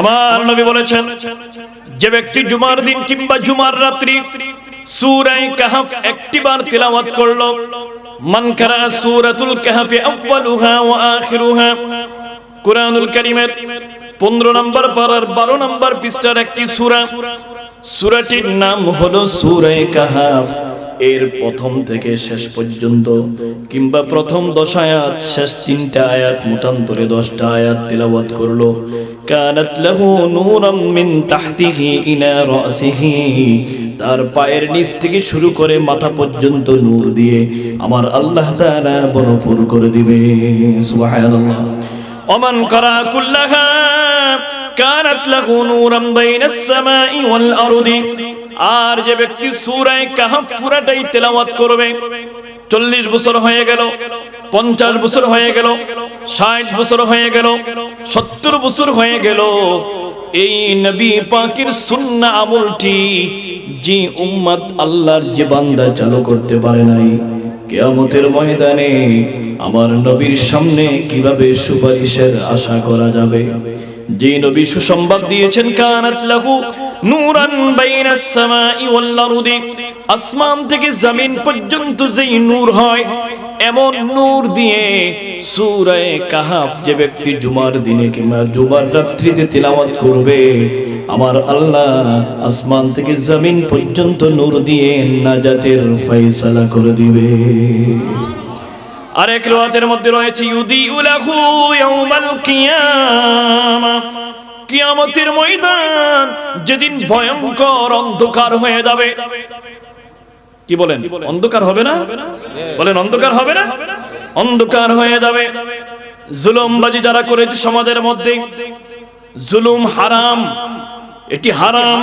আমার নবী বলেছেন, যে ব্যক্তি জুমার দিন কিংবা জুমার রাত্রি সূরা কাহফ একটিবার তিলাওয়াত করলো, মান কারা সূরাতুল কাহফ আউয়ালুহা ওয়া আখিরুহা, কুরআনুল কারীমের 15 নম্বর পারার 12 নম্বর পৃষ্ঠার একটি সূরা, সূরাটির নাম হলো সূরা কাহফ। এর প্রথম থেকে শেষ পর্যন্ত কিংবা প্রথম 10 আয়াত শেষ 3টা আয়াত মতান্তরে 10টা আয়াত তিলাওয়াত করলো, কানাত লাহু নূরাম মিন তাহতিহি ইলা রাসিহি, তার পায়ের নিচ থেকে শুরু করে মাথা পর্যন্ত নূর দিয়ে আমার আল্লাহ তাআলা ভরপুর করে দিবে। সুবহানাল্লাহ। ওমান কারা কুল্লাহা কানাত লাহু নূরাম বাইনাস সামাই ওয়াল আরদি, আর যে ব্যক্তি সূরা কাহফ পুরাটাই তেলাওয়াত করবে, 40 বছর হয়ে গেল, 50 বছর হয়ে গেল, 60 বছর হয়ে গেল, 70 বছর হয়ে গেল, এই নবী পাকের সুন্নাহ আমলটি যে উম্মত আল্লাহর যে বান্দা চালু করতে পারে নাই, কিয়ামতের ময়দানে আমার নবীর সামনে কিভাবে সুপারিশের আশা করা যাবে? যে নবী সুসংবাদ দিয়েছেন, কানাত লাহু নূরান বাইনাস সামাই ওয়াল আরদি, আসমান থেকে জমিন পর্যন্ত যেই নূর হয় এমন নূর দিয়ে সূরা কাহফ যে ব্যক্তি জুমার দিনে কিংবা জুমার রাত্রিতে তিলাওয়াত করবে, আমার আল্লাহ আসমান থেকে জমিন পর্যন্ত নূর দিয়ে নাজাতের ফয়সালা করে দিবে। আরেক riwayতের মধ্যে রয়েছে, ইউদিউ লাহু ইয়াউমাল কিয়ামা, কিয়ামতের ময়দান যেদিন ভয়ঙ্কর অন্ধকার হয়ে যাবে। কি বলেন, অন্ধকার হবে না? বলেন অন্ধকার হবে না? অন্ধকার হয়ে যাবে। জুলুমবাজি যারা করেছে সমাজের মধ্যে, জুলুম হারাম, এটি হারাম।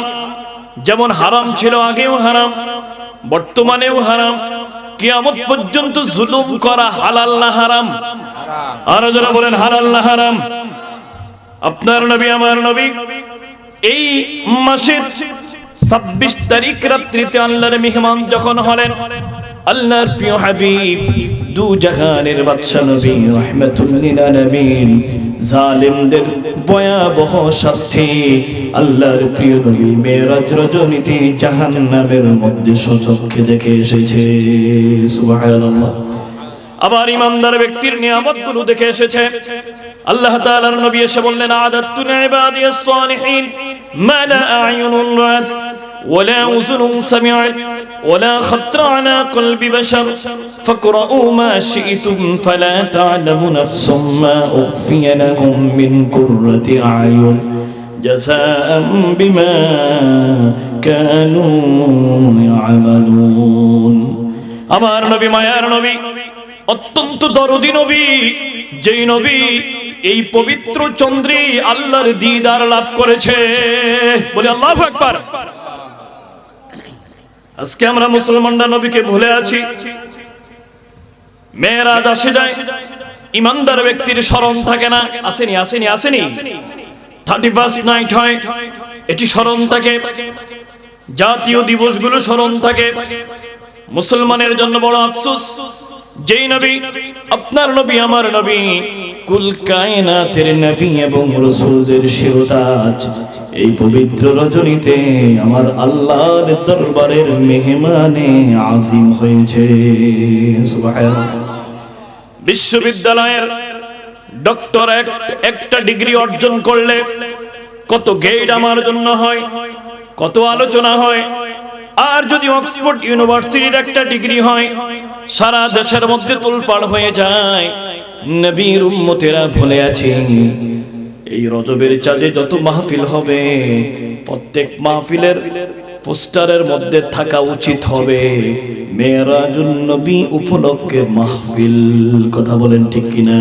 যেমন হারাম ছিল আগেও হারাম, বর্তমানেও হারাম, কিয়ামত পর্যন্ত জুলুম করা হালাল না হারাম? আর যারা বলেন হালাল না হারাম? আপনার নবী আমার নবী এই মাসের 26 তারিখ রাত্রিতে আল্লাহর মেহমান যখন হলেন, আল্লাহর প্রিয় হাবিব দু জাহানের বাদশা নবী রাহমাতুল লিল আলামিন, জালিমদের ভয়াবহ শাস্তি আল্লাহর প্রিয় নবী মেরাজ রজনীতে জাহান্নামের মধ্যে সচক্ষে দেখে এসেছে। সুবহানাল্লাহ। আবার ইমানদার ব্যক্তির নিয়ামতগুলো দেখে এসেছে। আল্লাহ তাআলার নবী এসে বললেন, আদাতু লিইবাদিয়াস সালিহিন মা লা আ'য়ুনুন রাআত ওয়ালা উযুনুন সামি'আত ওয়ালা খাত্রা আলা কলবি বাশার ফাকরাউ মা শি'তুম ফালা তা'লামু নাফসুম মা উখফিয়া লাহুম মিন কুররাতি আ'য়ুন জাযাআন বিমা কানু ইয়া'মালুন। আমার নবী মায়ার নবী, অত্যন্ত দরদী নবী, যেই নবী এই পবিত্র চন্দ্রে আল্লাহর দিদার লাভ করেছে। বলি আল্লাহু আকবার। আজকে আমরা মুসলমানরা নবীকে ভুলে আছি। মেরাজ আসে যায়, ইমানদার ব্যক্তির স্মরণ থাকে না। আসেনি আসেনি আসেনি 31st নাইট হয়, এটি স্মরণ থাকে। জাতীয় দিবসগুলো স্মরণ থাকে। মুসলমানের জন্য বড় আফসোস, যেই নবী আপনার নবী আমার নবী কুল কায়নাতের নবী এবং রাসূলদের শিরতাজ, এই পবিত্র রজনীতে আমার আল্লাহর দরবারের মেহমানে আজিম হয়েছে। সুবহানাল্লাহ। বিশ্ববিদ্যালয়ের ডক্টর একটা ডিগ্রি অর্জন করলে কত গেট আমার জন্য হয়, কত আলোচনা হয়। আর যদি অক্সফোর্ড ইউনিভার্সিটির একটা ডিগ্রি হয়, সারা দেশের মধ্যে তোলপাড় হয়ে যায়। নবীর উম্মতেরা ভুলে আছে, এই রজবের চাঁদে যত মাহফিল হবে, প্রত্যেক মাহফিলের পোস্টারের মধ্যে থাকা উচিত হবে মেরাজুন নবী উপলক্ষে মাহফিল। কথা বলেন ঠিক কিনা?